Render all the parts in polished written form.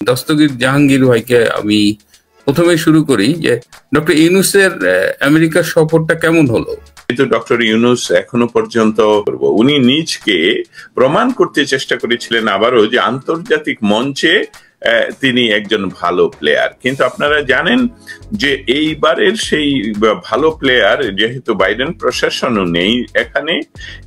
দস্তগীর জাহাঙ্গীর ভাইকে আমি প্রথমে শুরু করি যে ডক্টর ইউনূসের আমেরিকা সফরটা কেমন হলো? কিন্তু ডক্টর ইউনূস এখনো পর্যন্ত উনি নিজকে প্রমাণ করতে চেষ্টা করেছিলেন আবারও যে আন্তর্জাতিক মঞ্চে তিনি একজন ভালো প্লেয়ার। কিন্তু আপনারা জানেন যে এইবারের সেই ভালো প্লেয়ার যেহেতু বাইডেন প্রশাসনও নেই এখানে,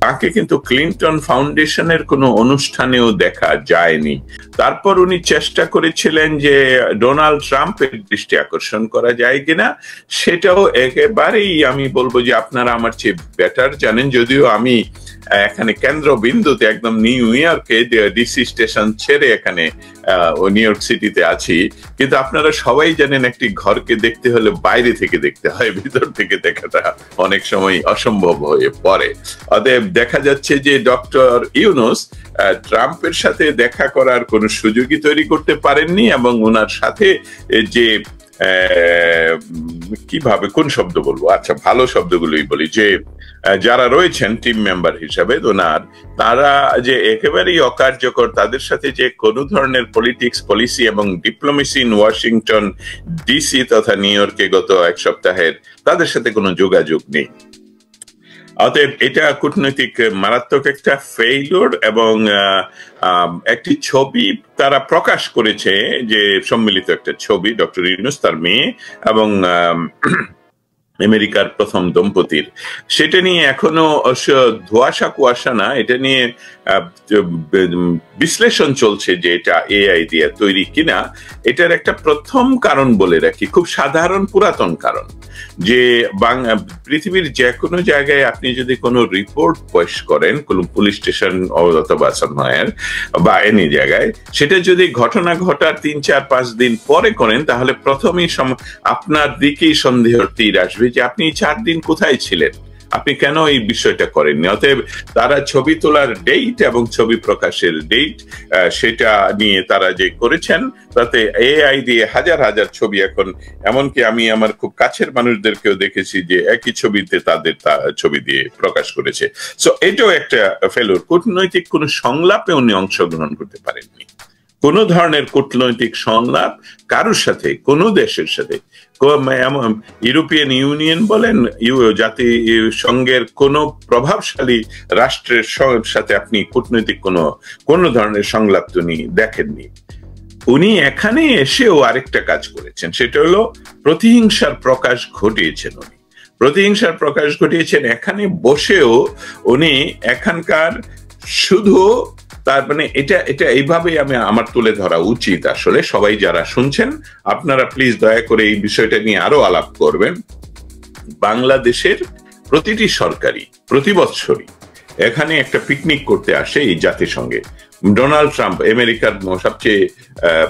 তাকে কিন্তু ক্লিন্টন ফাউন্ডেশনের কোনো অনুষ্ঠানেও দেখা যায়নি। তারপর উনি চেষ্টা করেছিলেন যে ডোনাল্ড ট্রাম্পের দৃষ্টি আকর্ষণ করা যায় কিনা, সেটাও একেবারেই আমি বলবো যে আপনারা আমার চেয়ে বেটার জানেন, যদিও আমি এখানে কেন্দ্রবিন্দুতে একদম নিউ ইয়র্কে ডিসি স্টেশন ছেড়ে এখানে নিউ ইয়র্ক সিটিতে আছি। কিন্তু আপনারা সবাই জানেন একটি ঘরকে দেখতে হলে বাইরে থেকে দেখতে হয়, ভিতর থেকে দেখাটা অনেক সময় অসম্ভব হয়ে পড়ে। অতএব দেখা যাচ্ছে যে ডক্টর ইউনূস ট্রাম্পের সাথে দেখা করার কোনো সুযোগই তৈরি করতে পারেননি, এবং ওনার সাথে যে কিভাবে কোন শব্দ বলবো, আচ্ছা ভালো শব্দগুলোই বলি, যে যারা রয়েছেন টিম মেম্বার হিসাবে ওনার, তারা যে একেবারেই অকার্যকর, তাদের সাথে যে কোনো ধরনের পলিটিক্স, পলিসি এবং ডিপ্লোমেসি ইন ওয়াশিংটন ডিসি তথা নিউ ইয়র্কে গত এক সপ্তাহের তাদের সাথে কোনো যোগাযোগ নেই। অতএব এটা কূটনৈতিক মারাত্মক একটা ফেইলিউর। এবং একটি ছবি তারা প্রকাশ করেছে, যে সম্মিলিত একটা ছবি ডক্টর ইউনূস, তার মেয়ে এবং আমেরিকার প্রথম দম্পতির, সেটা নিয়ে এখনো ধোঁয়াশা কুয়াশা না, এটা নিয়ে বিশ্লেষণ চলছে যে এটা এআই দিয়ে তৈরি কিনা। এটার একটা প্রথম কারণ বলে রাখি, খুব সাধারণ পুরাতন কারণ, যে পৃথিবীর যে কোনো জায়গায় আপনি যদি কোনো রিপোর্ট পেশ করেন, কোনো পুলিশ স্টেশন অথবা সামহার বা এনি জায়গায়, সেটা যদি ঘটনা ঘটার ৩-৪-৫ দিন পরে করেন, তাহলে প্রথমেই আপনার দিকেই সন্দেহের তীর আসবে যে আপনি 4 দিন কোথায় ছিলেন, আপনি কেন এই বিষয়টা করেননি। অতএব তারা ছবি তোলার ডেট এবং ছবি প্রকাশের ডেট, সেটা নিয়ে তারা যে করেছেন, তাতে এআই দিয়ে হাজার হাজার ছবি এখন, এমনকি আমি আমার খুব কাছের মানুষদেরকেও দেখেছি যে একই ছবিতে তাদের ছবি দিয়ে প্রকাশ করেছে। সো এটাও একটা ফেলুর। কূটনৈতিক কোন সংলাপে উনি অংশগ্রহণ করতে পারেননি, কোন ধরনের কূটনৈতিক সংলাপ কারোর সাথে, কোন দেশের সাথে, ইউরোপিয়ান ইউনিয়ন বলেন, জাতিসংঘের কোন প্রভাবশালী রাষ্ট্রের সাথে আপনি কূটনৈতিক কোন ধরনের সংলাপ উনি দেখেননি। উনি এখানে এসেও আরেকটা কাজ করেছেন, সেটা হলো প্রতিহিংসার প্রকাশ ঘটিয়েছেন। উনি প্রতিহিংসার প্রকাশ ঘটিয়েছেন এখানে বসেও। উনি এখানকার শুধু তার মানে এটা এইভাবেই আমার তুলে ধরা উচিত। আসলে সবাই যারা শুনছেন, আপনারা প্লিজ দয়া করে এই বিষয়টা নিয়ে আরো আলাপ করবেন। বাংলাদেশের প্রতিটি সরকারি প্রতি বৎসরই এখানে একটা পিকনিক করতে আসে এই জাতিসংঘে। ডোনাল্ড ট্রাম্প, আমেরিকার সবচেয়ে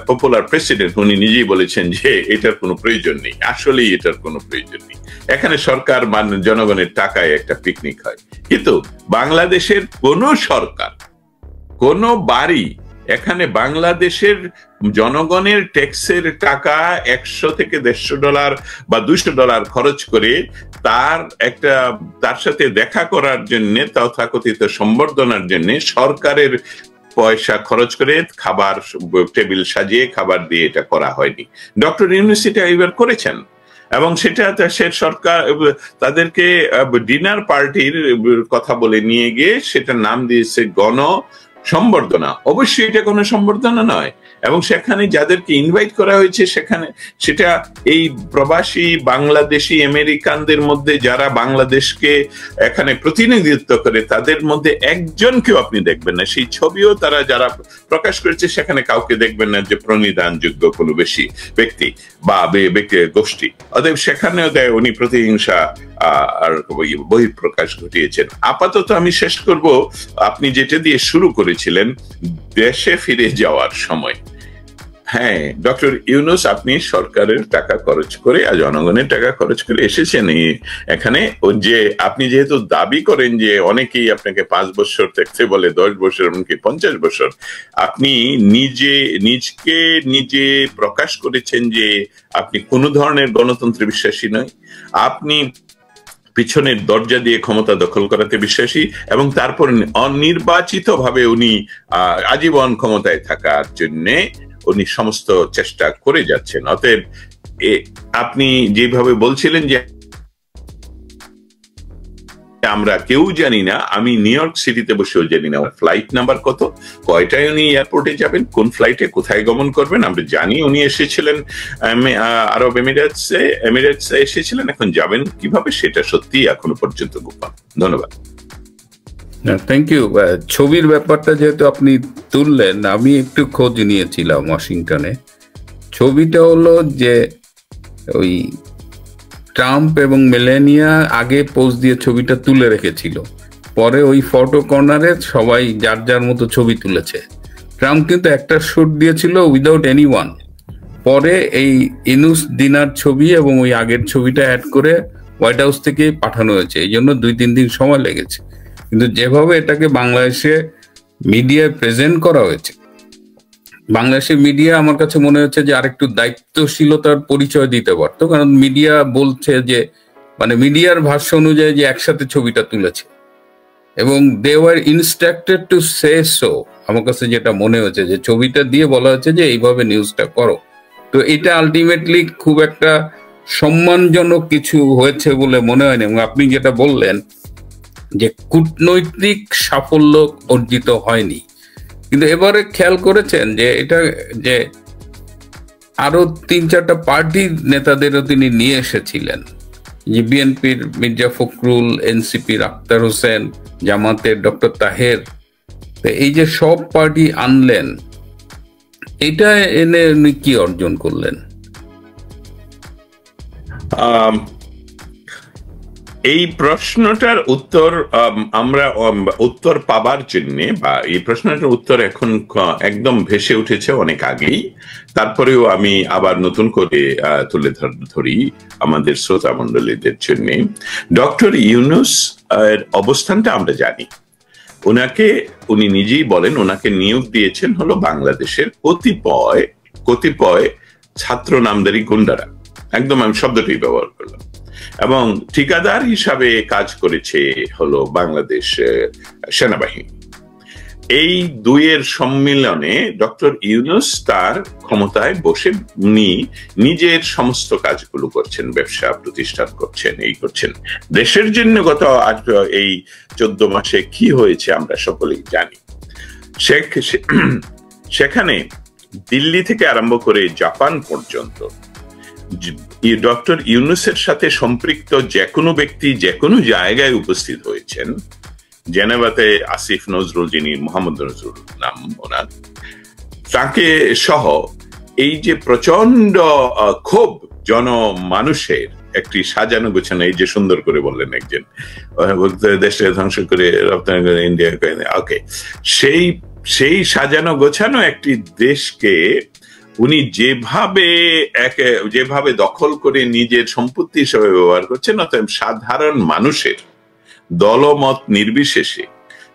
পপুলার প্রেসিডেন্ট, উনি নিজেই বলেছেন যে এটার কোনো প্রয়োজন নেই। আসলেই এটার কোনো প্রয়োজন নেই। এখানে সরকার জনগণের টাকায় একটা পিকনিক হয়, কিন্তু বাংলাদেশের কোন সরকার, কোন বাড়ি এখানে বাংলাদেশের জনগণের ট্যাক্সের টাকা $100 থেকে $150 বা $200 খরচ করে তার সাথে দেখা করার জন্য, তথাকথিত সম্বর্ধনার জন্য সরকারের পয়সা খরচ করে খাবার টেবিল সাজিয়ে খাবার দিয়ে এটা করা হয়নি। ডক্টর ইউনূস এটা এবার করেছেন, এবং সেটা সে সরকার তাদেরকে ডিনার পার্টির কথা বলে নিয়ে গিয়ে সেটা নাম দিয়েছে গণ সম্বর্ধনা। অবশ্যই এটা কোনো সম্বর্ধনা নয়, এবং সেখানে যাদেরকে ইনভাইট করা হয়েছে সেটা এই প্রবাসী বাংলাদেশি আমেরিকানদের মধ্যে যারা বাংলাদেশকে এখানে প্রতিনিধিত্ব করে, তাদের মধ্যে একজনকেও আপনি দেখবেন না। সেই ছবিও তারা যারা প্রকাশ করেছে সেখানে কাউকে দেখবেন না যে প্রণিধানযোগ্য কোনো বেশি ব্যক্তি বা ব্যক্তি গোষ্ঠী। অতএব সেখানেও দেয় উনি প্রতিহিংসা আর বহিঃপ্রকাশ ঘটিয়েছেন। আপাতত আমি শেষ করব আপনি যেটা দিয়ে শুরু করেছিলেন, দেশে ফিরে যাওয়ার সময়। হ্যাঁ, ডক্টর ইউনূস, আপনি সরকারের টাকা খরচ করে আর জনগণের টাকা খরচ করে এসেছেন এখানে। যে আপনি যেহেতু দাবি করেন যে অনেকেই আপনাকে 5 বছর থাকতে বলে, 10 বছর, এমনকি 50 বছর, আপনি নিজে প্রকাশ করেছেন যে আপনি কোনো ধরনের গণতন্ত্রে বিশ্বাসী নয়। আপনি পিছনের দরজা দিয়ে ক্ষমতা দখল করাতে বিশ্বাসী, এবং তারপর অনির্বাচিত ভাবে উনি আজীবন ক্ষমতায় থাকার জন্য উনি সমস্ত চেষ্টা করে যাচ্ছেন। অতএব আপনি যেভাবে বলছিলেন যে আমরা কেউ জানি না, আমি নিউ ইয়র্ক সিটিতে বসেও জানি না ফ্লাইট নাম্বার কত, কয়টায় উনি এয়ারপোর্টে যাবেন, কোন ফ্লাইটে কোথায় গমন করবেন। আমরা জানি উনি এসেছিলেন আরব এমিরেটসে এসেছিলেন, এখন যাবেন কিভাবে সেটা সত্যি এখনো পর্যন্ত গোপন। ধন্যবাদ। Thank you. ছবির ব্যাপারটা যেহেতু আপনি তুললেন, আমি একটু খোঁজ নিয়েছিলাম ওয়াশিংটনে। ছবিটা হলো যে ওই ট্রাম্প এবং মেলানিয়া আগে পোজ দিয়ে ছবিটা তুলে রেখেছিল, পরে ওই ফটো কর্নারে সবাই যার যার মতো ছবি তুলেছে। ট্রাম্প কিন্তু একটা শুট দিয়েছিল উইদাউট এনিওয়ান, পরে এই ইনুস ডিনার ছবি এবং ওই আগের ছবিটা অ্যাড করে হোয়াইট হাউস থেকে পাঠানো হয়েছে, এই জন্য 2-3 দিন সময় লেগেছে। কিন্তু যেভাবে এটাকে বাংলাদেশে মিডিয়ায় প্রেজেন্ট করা হয়েছে, বাংলাদেশের মিডিয়া আমার কাছে মনে হচ্ছে যে আরেকটু দায়িত্বশীলতার পরিচয় দিতে পারতো, কারণ মিডিয়া বলছে যে মানে মিডিয়ার ভাষ্য অনুযায়ী যে একসাথে ছবিটা তুলেছে এবং they were instructed to say so. আমার কাছে যেটা মনে হচ্ছে যে ছবিটা দিয়ে বলা হচ্ছে যে এইভাবে নিউজটা করো। তো এটা আলটিমেটলি খুব একটা সম্মানজনক কিছু হয়েছে বলে মনে হয়নি। এবং আপনি যেটা বললেন যে কূটনৈতিক সাফল্য অর্জিত হয়নি, কিন্তু এবারে খেয়াল করেছেন যে এটা যে আরো 3-4টা পার্টির নেতাদেরও তিনি নিয়ে এসেছিলেন, যে বিএনপির মির্জা ফখরুল, এনসিপির আখতার হোসেন, জামাতের ডক্টর তাহের, এই যে সব পার্টি আনলেন, এটা এনে উনি কি অর্জন করলেন? এই প্রশ্নটার উত্তর আমরা উত্তর পাবার জন্য, বা এই প্রশ্নটার উত্তর এখন একদম ভেসে উঠেছে অনেক আগেই, তারপরেও আমি আবার নতুন করে তুলে ধরি আমাদের শ্রোতা মণ্ডলীদের জন্য। ডক্টর ইউনূস এর অবস্থানটা আমরা জানি। উনি নিজেই বলেন ওনাকে নিয়োগ দিয়েছেন হলো বাংলাদেশের কতিপয় ছাত্র নামধারী গুন্ডারা, একদম আমি শব্দটি ব্যবহার করলাম, এবং ঠিকাদার হিসাবে কাজ করেছে হলো বাংলাদেশ সেনাবাহিনী। এই দুইয়ের সম্মিলনে ডক্টর ইউনূস তার ক্ষমতায় বসে উনি নিজের সমস্ত কাজগুলো করছেন, ব্যবসা প্রতিষ্ঠান করছেন, এই করছেন। দেশের জন্য গত এই 14 মাসে কি হয়েছে আমরা সকলেই জানি। সেখানে দিল্লি থেকে আরম্ভ করে জাপান পর্যন্ত ডক্টর ইউনূসের সাথে সম্পৃক্ত যে কোনো ব্যক্তি যে কোনো জায়গায় উপস্থিত হয়েছেন। জেনেভাতে আসিফ নজরুল, যিনি মোহাম্মদ নজরুল নাম ওনার, তাকে সহ এই যে প্রচন্ড ক্ষোভ জনমানুষের একটি সাজানো গোছানো, এই যে সুন্দর করে বললেন একজন, দেশে ধ্বংস করে রপ্তানি করে ইন্ডিয়া, ওকে, সেই সাজানো গোছানো একটি দেশকে উনি যেভাবে দখল করে নিজের সম্পত্তি হিসেবে ব্যবহার করছেন, অতএব সাধারণ মানুষের দলমত নির্বিশেষে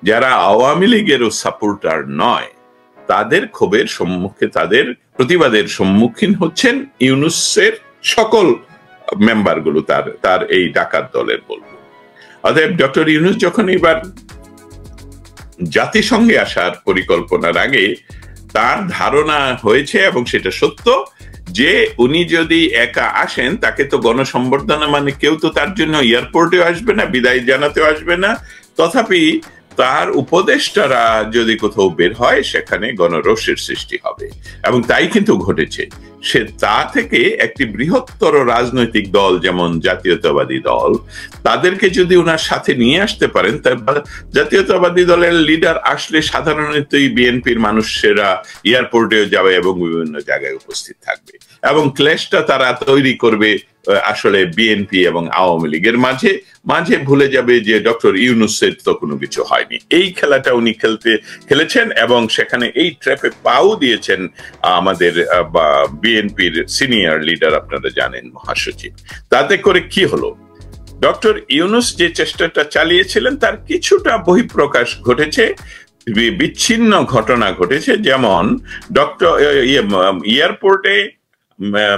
যারা আওয়ামী লীগেরও সাপোর্টার নয়, তাদের ক্ষোভের সম্মুখে, তাদের প্রতিবাদের সম্মুখীন হচ্ছেন ইউনূসের সকল মেম্বারগুলো, তার এই ডাকাত দলের বলবো। অতএব ডক্টর ইউনূস যখন এবার জাতিসংঘে আসার পরিকল্পনার আগে তার ধারণা হয়েছে, এবং সেটা সত্য, যে উনি যদি একা আসেন তাকে তো গণসম্বর্ধনা মানে কেউ তো তার জন্য এয়ারপোর্টেও আসবে না, বিদায় জানাতেও আসবে না। তথাপি তার উপদেষ্টারা যদি কোথাও বের হয় সেখানে গণরোষের সৃষ্টি হবে, এবং তাই কিন্তু ঘটেছে। তা থেকে একটি বৃহত্তর রাজনৈতিক দল যেমন জাতীয়তাবাদী দল, তাদেরকে যদি ওনার সাথে নিয়ে আসতে পারেন, জাতীয়তাবাদী দলের লিডার আসলে সাধারণতই বিএনপির মানুষেরা এয়ারপোর্টেও যাবে এবং বিভিন্ন জায়গায় উপস্থিত থাকবে, এবং ক্লেশটা তারা তৈরি করবে আসলে বিএনপি এবং আওয়ামী লীগের মাঝে ভুলে যাবে যে ডক্টর ইউনূসের তো কোনো কিছু হয়নি। এই খেলাটা উনি খেলেছেন, এবং সেখানে এই ট্র্যাপে পাও দিয়েছেন আমাদের বিএনপির সিনিয়র লিডার, আপনারা জানেন, মহাসচিব। তাতে করে কি হলো, ডক্টর ইউনূস যে চেষ্টাটা চালিয়েছিলেন তার কিছুটা বহিঃপ্রকাশ ঘটেছে, বিচ্ছিন্ন ঘটনা ঘটেছে। যেমন ডক্টর এয়ারপোর্টে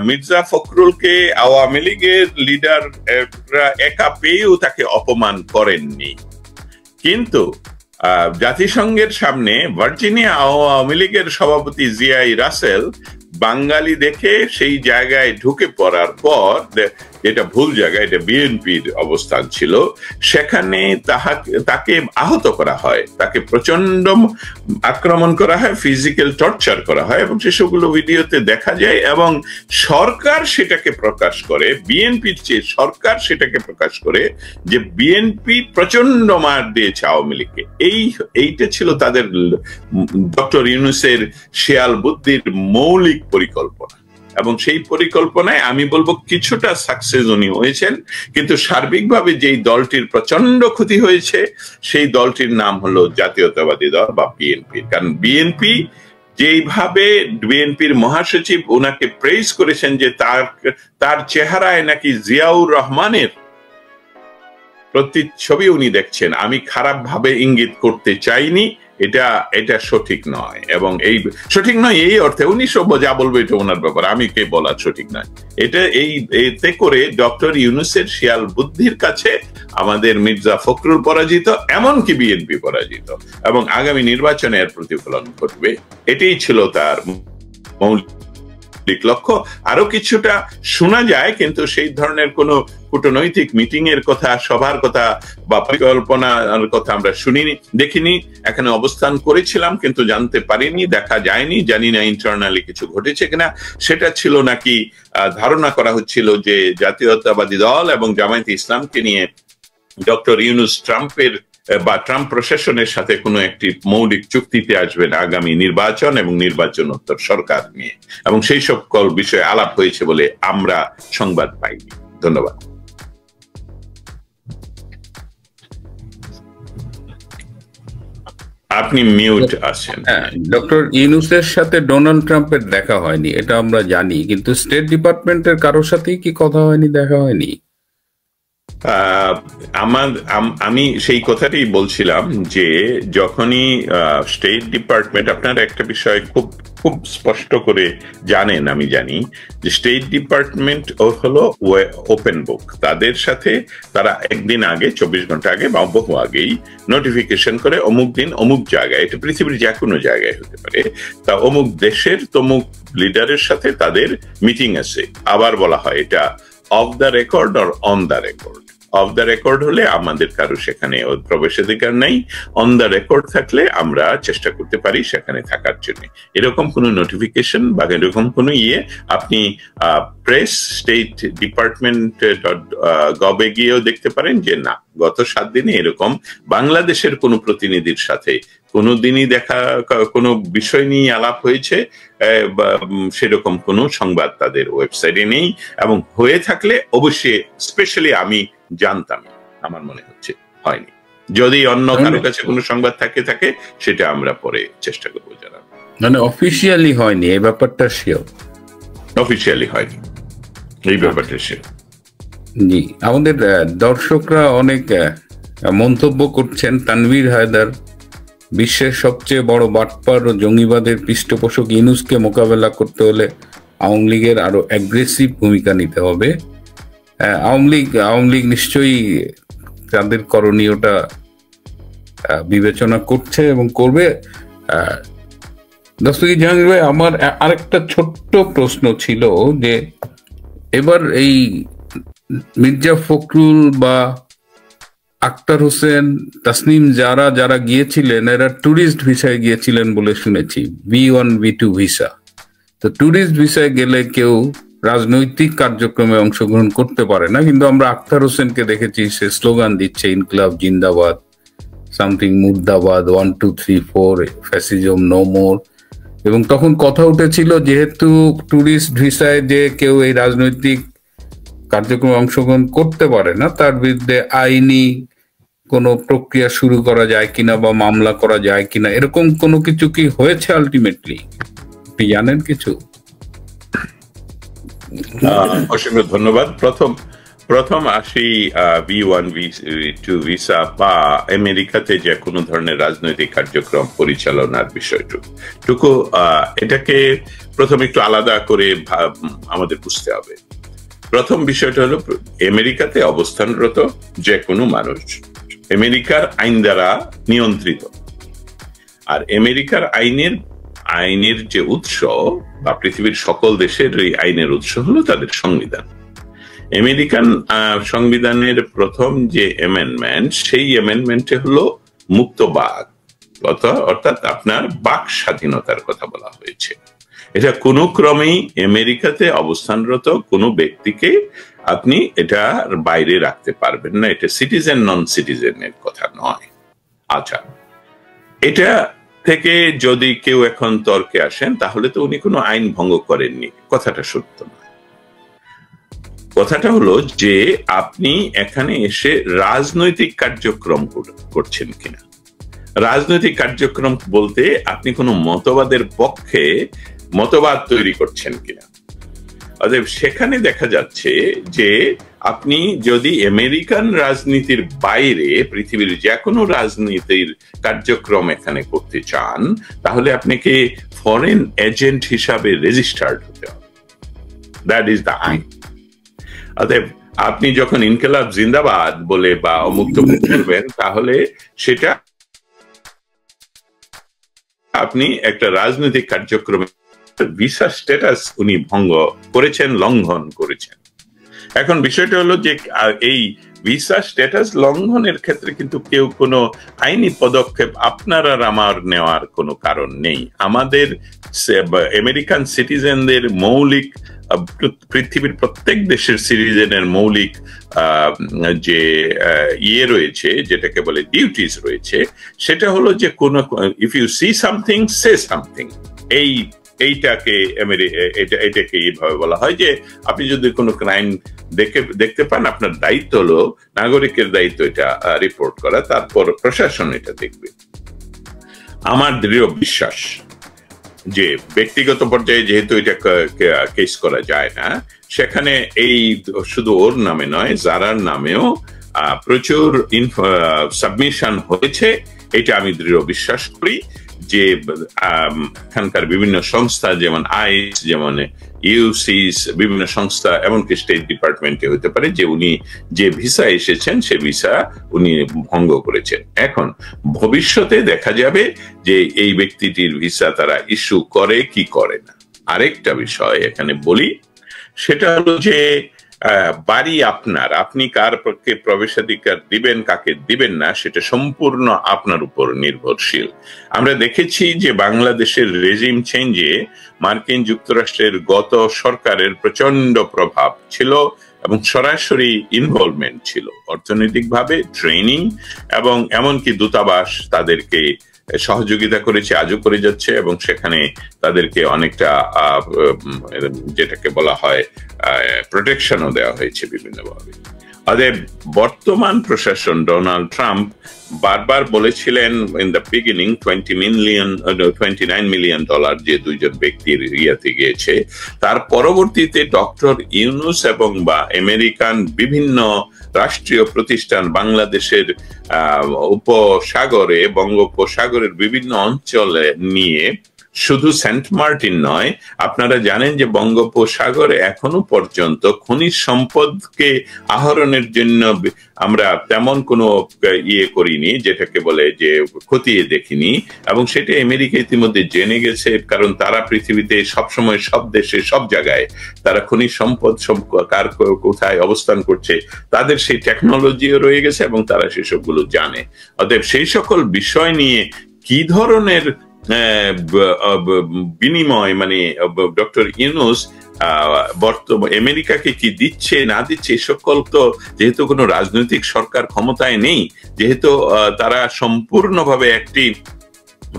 মির্জা ফখরুলকে আওয়ামী লীগের লিডাররা একা পেয়েও তাকে অপমান করেননি, কিন্তু জাতিসংঘের সামনে ভার্জিনিয়া আওয়ামী লীগের সভাপতি জিয়াই রাসেল বাঙালি দেখে সেই জায়গায় ঢুকে পড়ার পর, এটা ভুল জায়গা, এটা বিএনপির অবস্থান ছিল, সেখানে তাকে আহত করা হয়, তাকে প্রচন্ড আক্রমণ করা হয়, ফিজিক্যাল টর্চার করা হয়, এবং সেসবগুলো ভিডিওতে দেখা যায়। এবং সরকার সেটাকে প্রকাশ করে, বিএনপির চেয়ে সরকার সেটাকে প্রকাশ করে যে বিএনপি প্রচন্ড মার দিয়েছে আওয়ামী লীগকে। এইটা ছিল তাদের ডক্টর ইউনূসের শেয়াল বুদ্ধির মৌলিক পরিকল্পনা। এবং সেই পরিকল্পনায় আমি বলবো কিছুটা সাকসেস উনি হয়েছেন, কিন্তু সার্বিকভাবে যেই দলটির প্রচন্ড ক্ষতি হয়েছে সেই দলটির নাম হলো জাতীয়তাবাদী দল বা বিএনপি। কারণ বিএনপির মহাসচিব ওনাকে প্রেজ করেছেন যে তার চেহারায় নাকি জিয়াউর রহমানের প্রতিচ্ছবি উনি দেখছেন। আমি খারাপ ভাবে ইঙ্গিত করতে চাইনি, এটা সঠিক নয়। এবং সঠিক নয় এই অর্থে উনি সব যা বলবে এটা ওনার ব্যাপার, আমি কে বলা সঠিক নয়। এতে করে ডক্টর ইউনূসের শিয়াল বুদ্ধির কাছে আমাদের মির্জা ফখরুল পরাজিত, এমনকি বিএনপি পরাজিত, এবং আগামী নির্বাচনে এর প্রতিফলন ঘটবে। এটাই ছিল তার মৌলিক লক্ষ্য। আরো কিছুটা শোনা যায়, কিন্তু সেই ধরনের কোন কূটনৈতিক মিটিং এর কথা, সভার কথা বা পরিকল্পনার কথা আমরা শুনিনি, দেখিনি। এখানে অবস্থান করেছিলাম কিন্তু জানতে পারিনি, দেখা যায়নি, জানি না ইন্টারনালি কিছু ঘটেছে কিনা। সেটা ছিল নাকি ধারণা করা হচ্ছিল যে জাতীয়তাবাদী দল এবং জামায়াতে ইসলামকে নিয়ে ডক্টর ইউনূস ট্রাম্প প্রশাসনের সাথে কোনো একটি মৌলিক চুক্তিতে আসবেন আগামী নির্বাচন এবং নির্বাচনোত্তর সরকার নিয়ে, এবং সেই সকল বিষয়ে আলাপ হয়েছে বলে আমরা সংবাদ পাইনি। ধন্যবাদ। আপনি মিউট আছেন। ডক্টর ইউনূসের সাথে ডোনাল্ড ট্রাম্পের দেখা হয়নি, এটা আমরা জানি, কিন্তু স্টেট ডিপার্টমেন্টের কারোর সাথেই কি কথা হয়নি, দেখা হয়নি? আমি সেই কথাটাই বলছিলাম যে যখনই স্টেট ডিপার্টমেন্ট, আপনারা একটা বিষয় খুব খুব স্পষ্ট করে জানেন, আমি জানি যে স্টেট ডিপার্টমেন্ট হলো ওপেন বুক। তাদের সাথে তারা একদিন আগে, 24 ঘন্টা আগে বা বহু আগেই নোটিফিকেশন করে অমুক দিন অমুক জায়গায়, এটা পৃথিবীর যে কোনো জায়গায় হতে পারে, তা অমুক দেশের তমুক লিডারের সাথে তাদের মিটিং আছে। আবার বলা হয় এটা of the record or on the record. Of the record হলে আমাদের কারো সেখানে প্রবেশাধিকার নেই, অন দ্য রেকর্ড থাকলে আমরা চেষ্টা করতে পারি সেখানে থাকার জন্য। এরকম কোনো নোটিফিকেশন বা এরকম কোনো আপনি প্রেস স্টেট ডিপার্টমেন্ট গভে গিয়েও দেখতে পারেন যে না, গত 7 দিনে এরকম বাংলাদেশের কোনো প্রতিনিধির সাথে কোনো দিনই কোনো বিষয় নিয়ে আলাপ হয়েছে সেরকম কোনো সংবাদ তাদের ওয়েবসাইটে নেই। এবং হয়ে থাকলে অবশ্যই স্পেশালি আমি জানতাম, আমার মনে হচ্ছে হয়নি। যদি অন্য কারো কাছে কোনো সংবাদ থাকে সেটা আমরা পরে চেষ্টা করবো জানার। মানে অফিসিয়ালি হয়নি এই ব্যাপারটা, শিওর অফিসিয়ালি হয়নি এই ব্যাপারটা শিওর। জি, আমাদের দর্শকরা অনেক মন্তব্য করছেন। তানভীর হায়দার, বিশ্বের সবচেয়ে বড় বাটপার ও জঙ্গিবাদের পৃষ্ঠপোষক ইউনূসকে মোকাবেলা করতে হলে আওয়ামী লীগের আরো অ্যাগ্রেসিভ ভূমিকা নিতে হবে। আওয়ামী লীগ নিশ্চয়ই তাদের করণীয়টা বিবেচনা করছে এবং করবে। দস্তগীর জাহাঙ্গীর ভাই, আমার আরেকটা ছোট্ট প্রশ্ন ছিল যে এবার এই মির্জা ফখরুল বা আক্তার হোসেন, তাসনিম যারা গিয়েছিলেন এরা ট্যুরিস্ট ভিসায় গিয়েছিলেন বলে শুনেছি, B1 B2 ভিসা। তো ট্যুরিস্ট ভিসায় গেলে কেউ রাজনৈতিক কার্যক্রমে অংশগ্রহণ করতে পারে না, কিন্তু আমরা আক্তার হোসেনকে দেখেছি সে স্লোগান দিচ্ছে ইনকলাব জিন্দাবাদ, সামথিং মুর্দাবাদ, 1 2 3 4, ফ্যাসিজম নো মোর। এবং তখন কথা উঠেছিল যেহেতু ট্যুরিস্ট ভিসায় যে কেউ এই রাজনৈতিক কার্যক্রমে অংশগ্রহণ করতে পারে না, তার বিরুদ্ধে আইনি কোনো প্রক্রিয়া শুরু করা যায় কিনা বা মামলা করা যায় কিনা, এরকম কোনো কিছু কি হয়েছে আলটিমেটলি? আপনি জানেন কিছু? অসংখ্য ধন্যবাদ। প্রথম আসি B1 B2 ভিসা বা আমেরিকাতে যে কোনো ধরনের রাজনৈতিক কার্যক্রম পরিচালনার বিষয়টুকু, এটাকে প্রথম একটু আলাদা করে আমাদের বুঝতে হবে। প্রথম বিষয়টা হলো আমেরিকাতে অবস্থানরত যে কোনো মানুষ আমেরিকার আইন দ্বারা নিয়ন্ত্রিত। আর আমেরিকার আইনের যে উৎস বা পৃথিবীর সকল দেশের এই আইনের উৎস হলো তাদের সংবিধান। আমেরিকান সংবিধানের প্রথম যে অ্যামেন্ডমেন্ট, সেই অ্যামেন্ডমেন্টে হলো মুক্ত বাক, অর্থাৎ আপনার বাক স্বাধীনতার কথা বলা হয়েছে। এটা কোনো ক্রমেই আমেরিকাতে অবস্থানরত কোনো ব্যক্তিকে আপনি এটার বাইরে রাখতে পারবেন না। এটা সিটিজেন নন সিটিজেনের কথা নয়। আচ্ছা, এটা থেকে যদি কেউ এখন তর্কে আসেন তাহলে তো উনি কোনো আইন ভঙ্গ করেননি, কথাটা সত্য না। কথাটা হলো যে আপনি এখানে এসে রাজনৈতিক কার্যক্রম করছেন কিনা। রাজনৈতিক কার্যক্রম বলতে আপনি কোনো মতবাদের পক্ষে মতবাদ তৈরি করছেন কিনা। অতএব সেখানে দেখা যাচ্ছে যে আপনি যদি আমেরিকান রাজনীতির বাইরে পৃথিবীর যে কোনো রাজনীতির কার্যক্রম এখানে করতে চান, তাহলে আপনাকে ফরেন এজেন্ট হিসাবে রেজিস্টার্ড হতে হবে। দ্যাট ইজ দ্য আইন। অতএব আপনি যখন ইনকিলাব জিন্দাবাদ বলে বা অমুক্ত করবেন, তাহলে সেটা আপনি একটা রাজনৈতিক কার্যক্রমে ভিসা স্ট্যাটাস উনি ভঙ্গ করেছেন, লঙ্ঘন করেছেন। এখন বিষয়টা হলো যে এই ভিসা স্ট্যাটাস লঙ্ঘনের ক্ষেত্রে কিন্তু কেউ কোনো আইনি পদক্ষেপ আপনার আর আমার নেওয়ার কোনো কারণ নেই। আমাদের আমেরিকান সিটিজেনদের মৌলিক, পৃথিবীর প্রত্যেক দেশের সিটিজেনের মৌলিক যে রয়েছে, যেটাকে বলে ডিউটিস রয়েছে, সেটা হলো যে কোনো if you see something say something. এইটাকে এইভাবে বলা হয় যে আপনি যদি কোনো ক্রাইম দেখতে পান, আপনার দায়িত্ব হলো, নাগরিকের দায়িত্ব এটা রিপোর্ট করা, তারপর প্রশাসন এটা দেখবে। আমার দৃঢ় বিশ্বাস যে ব্যক্তিগত পর্যায়ে যেহেতু এটা কেস করা যায় না, সেখানে এই শুধু ওর নামে নয়, জারার নামেও প্রচুর সাবমিশন হয়েছে। এটা আমি দৃঢ় বিশ্বাস করি যে এখানকার বিভিন্ন সংস্থা, যেমন আইস, যেমন ইউসিস, বিভিন্ন সংস্থা, এমনকি স্টেট ডিপার্টমেন্টে হতে পারে, যে উনি যে ভিসা এসেছেন সে ভিসা উনি ভঙ্গ করেছেন। এখন ভবিষ্যতে দেখা যাবে যে এই ব্যক্তিটির ভিসা তারা ইস্যু করে কি করে না। আরেকটা বিষয় এখানে বলি, সেটা হলো যে বাড়ি আপনার, আপনি কার পক্ষে প্রবেশাধিকার দিবেন, কাকে দিবেন না, সেটা সম্পূর্ণ আপনার উপর নির্ভরশীল। আমরা দেখেছি যে বাংলাদেশের রেজিম চেঞ্জে মার্কিন যুক্তরাষ্ট্রের গত সরকারের প্রচন্ড প্রভাব ছিল এবং সরাসরি ইনভলভমেন্ট ছিল, অর্থনৈতিকভাবে, ট্রেনিং এবং এমনকি দূতাবাস তাদেরকে সহযোগিতা করেছে, আজও করে যাচ্ছে, এবং সেখানে তাদেরকে অনেকটা যেটাকে বলা হয় প্রোটেকশনও দেওয়া হয়েছে বিভিন্নভাবে। অতএব বর্তমান প্রশাসন, ডোনাল্ড ট্রাম্প বারবার বলেছিলেন ইন দ্য বিগিনিং $29 মিলিয়ন যে দুইজন ব্যক্তির ইয়াতে গিয়েছে, তার পরবর্তীতে ডক্টর ইউনুস এবং বা আমেরিকান বিভিন্ন রাষ্ট্রীয় প্রতিষ্ঠান বাংলাদেশের উপসাগরে, বঙ্গোপসাগরের বিভিন্ন অঞ্চলে নিয়ে, শুধু সেন্ট মার্টিন নয়, আপনারা জানেন যে বঙ্গোপসাগরে এখনো পর্যন্ত খনিজ সম্পদকে আহরণের জন্য আমরা তেমন কোনো করিনি, যেটাকে বলে যে খতিয়ে দেখিনি, এবং সেটা আমেরিকা ইতিমধ্যে জেনে গেছে, কারণ তারা পৃথিবীতে সবসময় সব দেশে সব জায়গায় তারা খনিজ সম্পদ কার কোথায় অবস্থান করছে তাদের সেই টেকনোলজিও রয়ে গেছে এবং তারা সেসবগুলো জানে। অতএব সেই সকল বিষয় নিয়ে কি ধরনের বিনিময়, মানে ডক্টর ইউনুস বর্তমান আমেরিকাকে কি দিচ্ছে না দিচ্ছে, সকল তো যেহেতু কোনো রাজনৈতিক সরকার ক্ষমতায় নেই, যেহেতু তারা সম্পূর্ণভাবে একটি,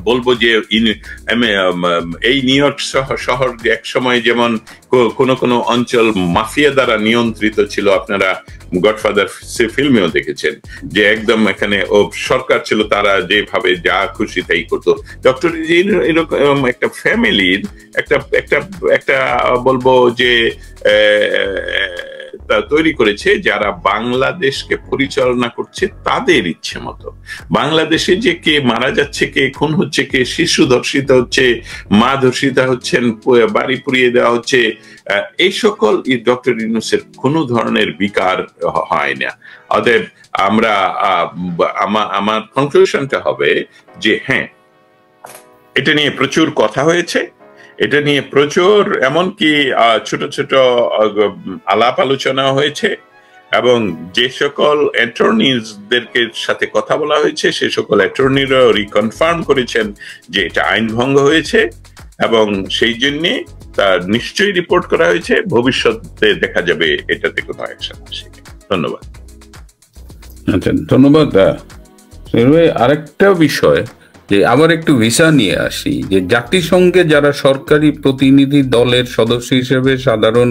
বলবো যে এই নিউ ইয়র্ক শহর এক সময় যেমন কোন কোন অঞ্চল মাফিয়া দ্বারা নিয়ন্ত্রিত ছিল, আপনারা গডফাদার ফিল্মেও দেখেছেন যে একদম এখানে সরকার ছিল, তারা যেভাবে যা খুশি তাই করতো। ডক্টর এরকম একটা ফ্যামিলির একটা বলবো যে তৈরি করেছে যারা বাংলাদেশকে পরিচালনা করছে তাদের ইচ্ছে মতো। বাংলাদেশে যে কে মারা যাচ্ছে, কে খুন হচ্ছে, কে শিশু ধর্ষিত হচ্ছে, মা ধর্ষিতা হচ্ছেন, বাড়ি পুড়িয়ে দেওয়া হচ্ছে, এই সকল ডক্টর ইউনূসের কোনো ধরনের বিকার হয় না। অতএব আমরা আমার কনক্লুশনটা হবে যে হ্যাঁ, এটা নিয়ে প্রচুর কথা হয়েছে, এটা নিয়ে প্রচুর এমনকি ছোট ছোট আলাপ আলোচনা হয়েছে, এবং যে সকল অ্যাটর্নিজদেরকে সাথে কথা বলা হয়েছে সে সকল অ্যাটর্নিরা রিকনফার্ম করেছেন যে এটা আইন ভঙ্গ হয়েছে, এবং সেই জন্যে তা নিশ্চয়ই রিপোর্ট করা হয়েছে। ভবিষ্যতে দেখা যাবে এটাতে কোনো অ্যাকশন আসে। ধন্যবাদ। আচ্ছা, ধন্যবাদ। আরেকটা বিষয় যে আবার একটু ভিসা নিয়ে আসি, যে জাতিসংঘে যারা সরকারি প্রতিনিধি দলের সদস্য হিসেবে সাধারণ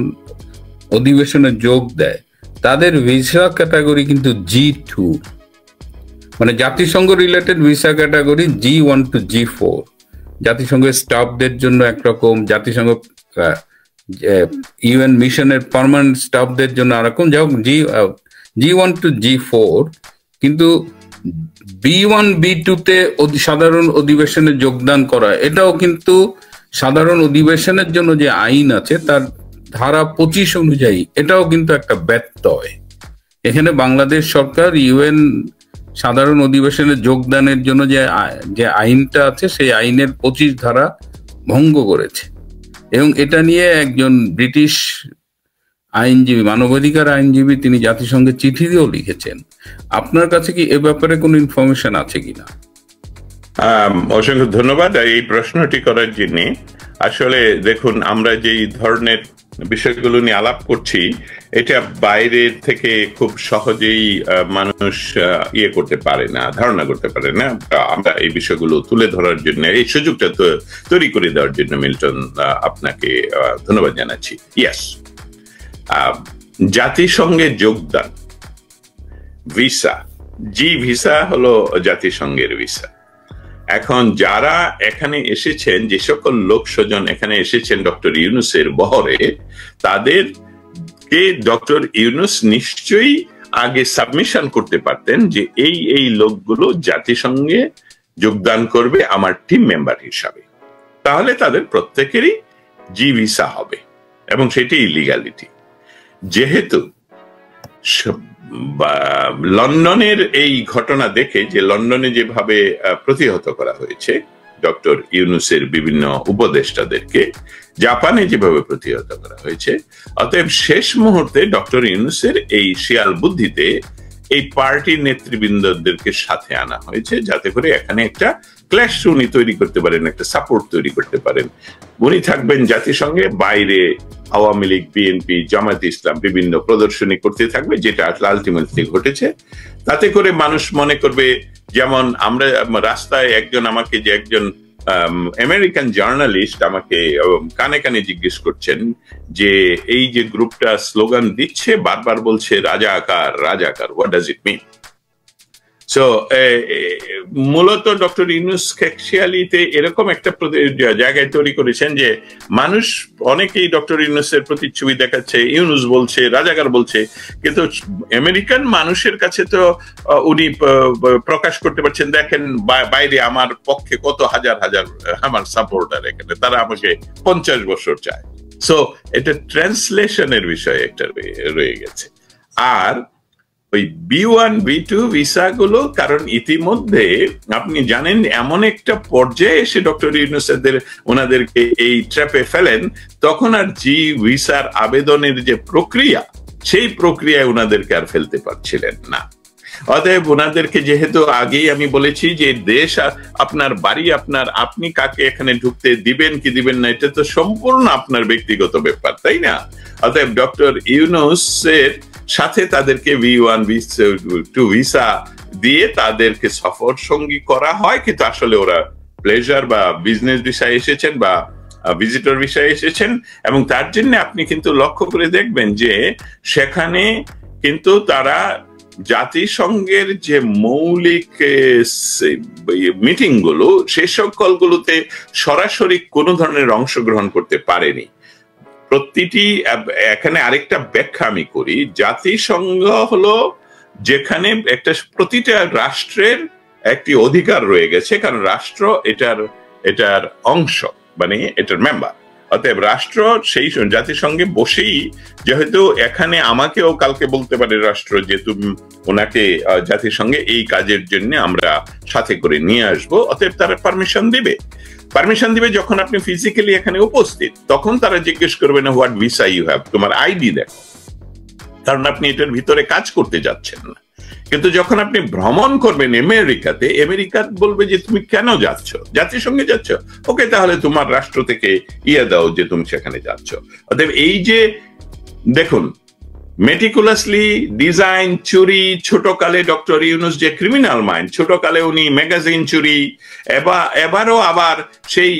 অধিবেশনে যোগ দেয় তাদের ভিসা ক্যাটাগরি কিন্তু G2, মানে জাতিসংঘ related visa category G1 to G4। জাতিসংঘের স্টাফদের জন্য একরকম, জাতিসংঘ ইউএন মিশনের পার্মানেন্ট স্টাফদের জন্য আরেকম, যাই হোক G1 to G4। কিন্তু B1 B2 তে সাধারণ অধিবেশনে যোগদান করা, এটাও কিন্তু সাধারণ অধিবেশনের জন্য যে আইন আছে তার ধারা 25 অনুযায়ী এটাও কিন্তু একটা ব্যত্যয়। এখানে বাংলাদেশ সরকার ইউএন সাধারণ অধিবেশনে যোগদানের জন্য যে আইনটা আছে সেই আইনের 25 ধারা ভঙ্গ করেছে, এবং এটা নিয়ে একজন ব্রিটিশ আইনজীবী, মানবাধিকার আইনজীবী, তিনি জাতিসংঘে চিঠি দিয়েও লিখেছেন। আপনার কাছে কি এ ব্যাপারে কোনো ইনফরমেশন আছে কিনা? অসংখ্য ধন্যবাদ এই প্রশ্নটি করার জন্য। আসলে দেখুন, আমরা যেই ধরনের বিষয়গুলো নিয়ে আলাপ করছি এটা বাইরের থেকে খুব সহজেই মানুষ করতে পারে না, ধারণা করতে পারে না। আমরা এই বিষয়গুলো তুলে ধরার জন্য, এই সুযোগটা তৈরি করে দেওয়ার জন্য মিল্টন আপনাকে ধন্যবাদ জানাচ্ছি। ইয়েস, জাতিসংঘে যোগদান ভিসা, জি ভিসা হলো জাতিসংঘের ভিসা। এখন যারা এখানে এসেছেন, যে সকল লোক স্বজন এখানে এসেছেন ডক্টর ইউনূসের বহরে, তাদেরকে ডক্টর ইউনূস নিশ্চয়ই আগে সাবমিশন করতে পারতেন যে এই লোকগুলো জাতিসংঘে যোগদান করবে আমার টিম মেম্বার হিসাবে, তাহলে তাদের প্রত্যেকেরই জি ভিসা হবে, এবং সেটি ইলিগালিটি। যেহেতু লন্ডনের এই ঘটনা দেখে, যে লন্ডনে যেভাবে প্রতিহত করা হয়েছে ডক্টর ইউনূসের বিভিন্ন উপদেষ্টাদেরকে, জাপানে যেভাবে প্রতিহত করা হয়েছে, অতএব শেষ মুহূর্তে ডক্টর ইউনূসের এই শিয়াল বুদ্ধিতে এই পার্টির নেতৃবৃন্দদেরকে সাথে আনা হয়েছে, যাতে করে এখানে একটা ক্ল্যাশ উনি তৈরি করতে পারেন, একটা সাপোর্ট তৈরি করতে পারেন। উনি থাকবেন জাতিসংঘে, বাইরে আওয়ামী লীগ, বিএনপি, জামায়াতে ইসলাম বিভিন্ন প্রদর্শনী করতে থাকবে, যেটা আলটিমেটলি ঘটেছে। তাতে করে মানুষ মনে করবে, যেমন আমরা রাস্তায় একজন আমেরিকান জার্নালিস্ট আমাকে কানে কানে জিজ্ঞেস করছেন যে এই যে গ্রুপটা স্লোগান দিচ্ছে, বারবার বলছে রাজাকার রাজাকার, what does it mean? So মূলত ডক্টর ইউনূস খেয়ালিতে এরকম একটা জায়গায় তৈরি করেছেন যে মানুষ অনেকেই ডক্টর ইউনূসের প্রতিচ্ছবি দেখাচ্ছে, ইউনূস বলছে, রাজাকার বলছে, কিন্তু আমেরিকান মানুষের কাছে তো উনি প্রকাশ করতে পারছেন, দেখেন বাইরে আমার পক্ষে কত হাজার হাজার আমার সাপোর্টার, এখানে তারা আমাকে 50 বছর চায়। সো এটা ট্রান্সলেশনের বিষয় একটা রয়ে গেছে। আর ওই B1 B2 ভিসাগুলো, কারণ ইতিমধ্যে আপনি জানেন এমন একটা পর্যায়ে এসে ডক্টর ইউনূস ওনাদেরকে এই ট্র্যাপে ফেলেন, তখন আর জি ভিসার আবেদনের যে প্রক্রিয়া, সেই প্রক্রিয়ায় ওনাদেরকে আর ফেলতে পারছিলেন না। অতএব ওনাদেরকে, যেহেতু আগেই আমি বলেছি যে দেশ আপনার বাড়ি, আপনি কাকে এখানে ঢুকতে দিবেন কি দিবেন না, এটা তো সম্পূর্ণ আপনার ব্যক্তিগত ব্যাপার, তাই না? অতএব ডক্টর ইউনূসের সাথে তাদেরকে B1 B2 ভিসা দিয়ে তাদেরকে সফর সঙ্গী করা হয়, কিন্তু আসলে ওরা প্লেজার বা বিজনেস ভিসায় এসেছেন বা ভিজিটর ভিসায় এসেছেন। এবং তার জন্য আপনি কিন্তু লক্ষ্য করে দেখবেন যে সেখানে কিন্তু তারা জাতিসংঘের যে মৌলিক মিটিং গুলো, সে সকলগুলোতে সরাসরি কোনো ধরনের অংশগ্রহণ করতে পারেনি। প্রতিটি, এখানে আরেকটা ব্যাখ্যা আমি করি, জাতিসংঘ হলো যেখানে প্রতিটা রাষ্ট্রের একটি অধিকার রয়ে গেছে, কারণ রাষ্ট্র এটার অংশ, মানে এটার মেম্বার। অতএব রাষ্ট্র সেই জাতিসংঘে বসেই, যেহেতু এখানে আমাকেও কালকে বলতে পারে রাষ্ট্র যে তুমি ওনাকে জাতিসংঘে এই কাজের জন্য আমরা সাথে করে নিয়ে আসবো, অতএব তারা পারমিশন দিবে। যখন আপনি ফিজিক্যালি এখানে উপস্থিত, তখন তারা জিজ্ঞেস করবে না হোয়াট ভিসা ইউ হ্যাভ, তোমার আইডি দেখো, কারণ আপনি এটার ভিতরে কাজ করতে যাচ্ছেন না। কিন্তু যখন আপনি ভ্রমণ করবেন আমেরিকা বলবে যে তুমি কেন যাচ্ছ, জাতিসংঘে যাচ্ছ, ওকে তাহলে তোমার রাষ্ট্র থেকে দাও যে তুমি সেখানে যাচ্ছ। অতএব এই যে দেখুন, মেটিকুলাসলি ডিজাইন চুরি, ছোটকালে ডক্টর ইউনুস যে ক্রিমিনাল মাইন্ড, ছোটকালে উনি ম্যাগাজিন চুরি, এবারও আবার সেই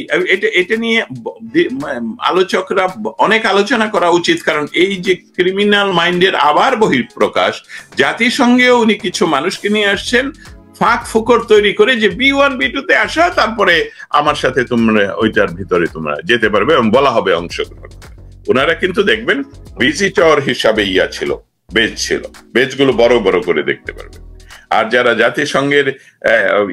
এটা নিয়ে আলোচকরা অনেক আলোচনা করা উচিত, কারণ এই যে ক্রিমিনাল মাইন্ডের আবার বহিঃপ্রকাশ, জাতিসংঘেও উনি কিছু মানুষকে নিয়ে আসছেন ফাঁক ফুকর তৈরি করে যে B1 B2 তে আসা, তারপরে আমার সাথে তোমরা ওইটার ভিতরে তোমরা যেতে পারবে এবং বলা হবে অংশগ্রহণ। ওনারা কিন্তু দেখবেন ভিজিটর হিসাবে ছিল, বেজগুলো বড় বড় করে দেখতে পারবেন। আর যারা জাতিসংঘের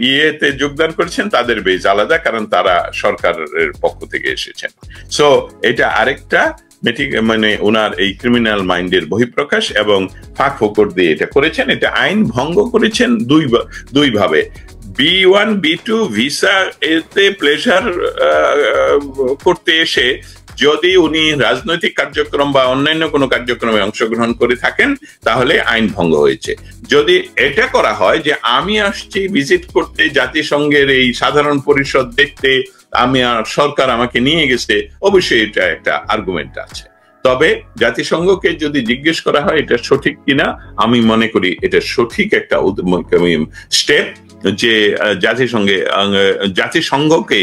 ইয়েতে যোগদান করেছেন তাদের বেজ আলাদা, কারণ তারা সরকারের পক্ষ থেকে এসেছেন। সো এটা আরেকটা মানে ওনার এই ক্রিমিনাল মাইন্ডের বহিঃপ্রকাশ, এবং ফাঁক ফোকর দিয়ে এটা করেছেন। এটা আইন ভঙ্গ করেছেন দুই ভাবে। B1 B2 ভিসা এতে প্লেজার করতে এসে যদি উনি রাজনৈতিক কার্যক্রম বা অন্যান্য কোনো কার্যক্রমে অংশগ্রহণ করে থাকেন, তাহলে আইন ভঙ্গ হয়েছে। যদি এটা করা হয় যে আমি আসছি ভিজিট করতে, জাতিসংঘের এই সাধারণ পরিষদ দেখতে, সরকার আমাকে নিয়ে গেছে, অবশ্যই এটা একটা আর্গুমেন্ট আছে। তবে জাতিসংঘকে যদি জিজ্ঞেস করা হয় এটা সঠিক কিনা, আমি মনে করি এটা সঠিক একটা স্টেপ, যে জাতিসংঘকে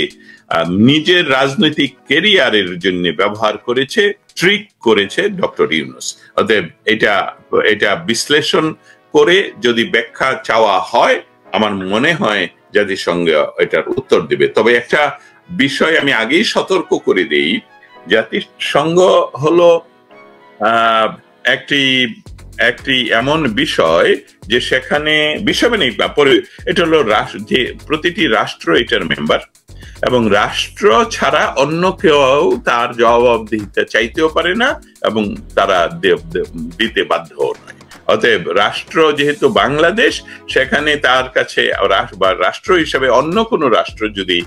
নিজের রাজনৈতিক ক্যারিয়ারের জন্য ব্যবহার করেছে, ট্রিক করেছে ডক্টর ইউনুস। অতএব এটা বিশ্লেষণ করে যদি ব্যাখ্যা চাওয়া হয়, আমার মনে হয় জাতিসংঘ এটার উত্তর দেবে। তবে একটা বিষয় আমি আগেই সতর্ক করে দেই, জাতিসংঘ হলো একটি এমন বিষয় যে সেখানে বিষয় নেই, এটা হলো যে প্রতিটি রাষ্ট্র এটার মেম্বার, এবং রাষ্ট্র ছাড়া অন্য কেউ তার জবাবদিহিতা চাইতেও পারে না, এবং তারা দিতে বাধ্য নয়। অতএব রাষ্ট্র যেহেতু বাংলাদেশ, সেখানে তার কাছে বা রাষ্ট্র হিসেবে অন্য কোনো রাষ্ট্র যদি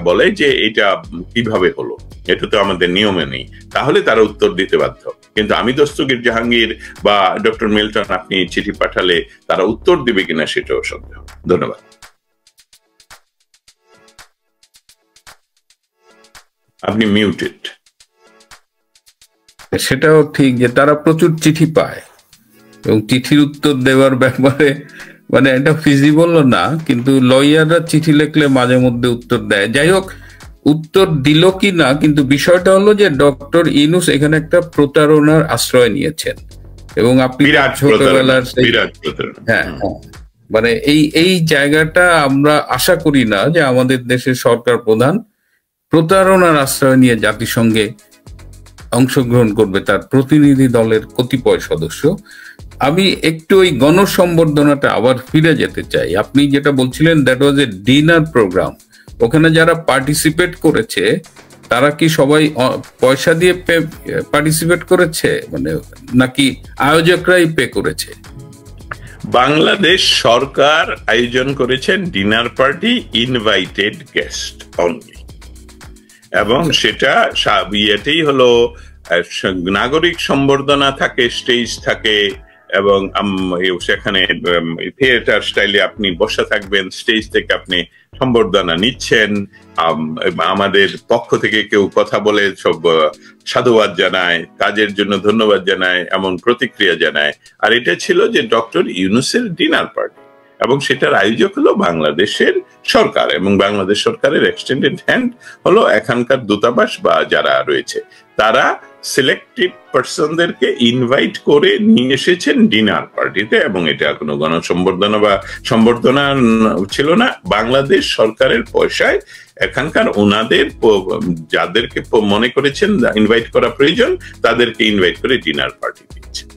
বলে যে এটা কিভাবে হলো, এটা তো আমাদের নিয়মে নেই, তাহলে তারা উত্তর দিতে বাধ্য। কিন্তু আমি দস্তগীর জাহাঙ্গীর বা ডক্টর মিল্টন আপনি চিঠি পাঠালে তারা উত্তর দিবে কিনা সেটাও সন্দেহ। ধন্যবাদ। আপনি মিউটেড। সেটাও ঠিক যে তারা প্রচুর চিঠি পায় এবং চিঠির উত্তর দেওয়ার ব্যাপারে মানে এটা ফিজিবল না, কিন্তু লয়াররা চিঠি লিখলে মাঝে মধ্যে উত্তর দেয়। যাই হোক, উত্তর দিল কি না, কিন্তু বিষয়টা হলো যে ডক্টর ইউনূস এখানে একটা প্রতারণার আশ্রয় নিয়েছেন, এবং আপনি ছোটবেলার হ্যাঁ মানে এই জায়গাটা আমরা আশা করি না যে আমাদের দেশের সরকার প্রধান প্রতারণার আশ্রয় নিয়ে জাতিসংঘে অংশগ্রহণ করবে তার প্রতিনিধি দলের কতিপয় সদস্য। আমি একটু ওই গণসম্বর্ধনাটা আবার ফিরে যেতে চাই। আপনি যেটা বলছিলেন that was a dinner program, ওখানে যারা পার্টিসিপেট করেছে তারা কি সবাই পয়সা দিয়ে পার্টিসিপেট করেছে, মানে নাকি আয়োজকরাই পে করেছে? বাংলাদেশ সরকার আয়োজন করেছেন dinner party, invited guest only, এবং সেটা ইয়েতেই হলো নাগরিক সম্বর্ধনা থাকে, স্টেজ থাকে, এবং সেখানে থিয়েটার স্টাইলে আপনি বসে থাকবেন, স্টেজ থেকে আপনি সম্বর্ধনা নিচ্ছেন, আমাদের পক্ষ থেকে কেউ কথা বলে সব সাধুবাদ জানায়, কাজের জন্য ধন্যবাদ জানায়, এমন প্রতিক্রিয়া জানায়। আর এটা ছিল যে ডক্টর ইউনূসের ডিনার পার্টি, এবং সেটার আয়োজক হলো বাংলাদেশের সরকার, এবং বাংলাদেশ সরকারের এক্সটেন্ডেড হ্যান্ড হলো এখানকার দূতাবাস বা যারা রয়েছে, তারা সিলেক্টিভ পার্সনদেরকে ইনভাইট করে নিয়ে এসেছেন ডিনার পার্টিতে, এবং এটা কোনো গণসম্বর্ধনা বা সম্বর্ধনা ছিল না, বাংলাদেশ সরকারের পয়সায় এখানকার ওনাদের যাদেরকে মনে করেছেন ইনভাইট করা প্রয়োজন তাদেরকে ইনভাইট করে ডিনার পার্টি দিয়েছেন।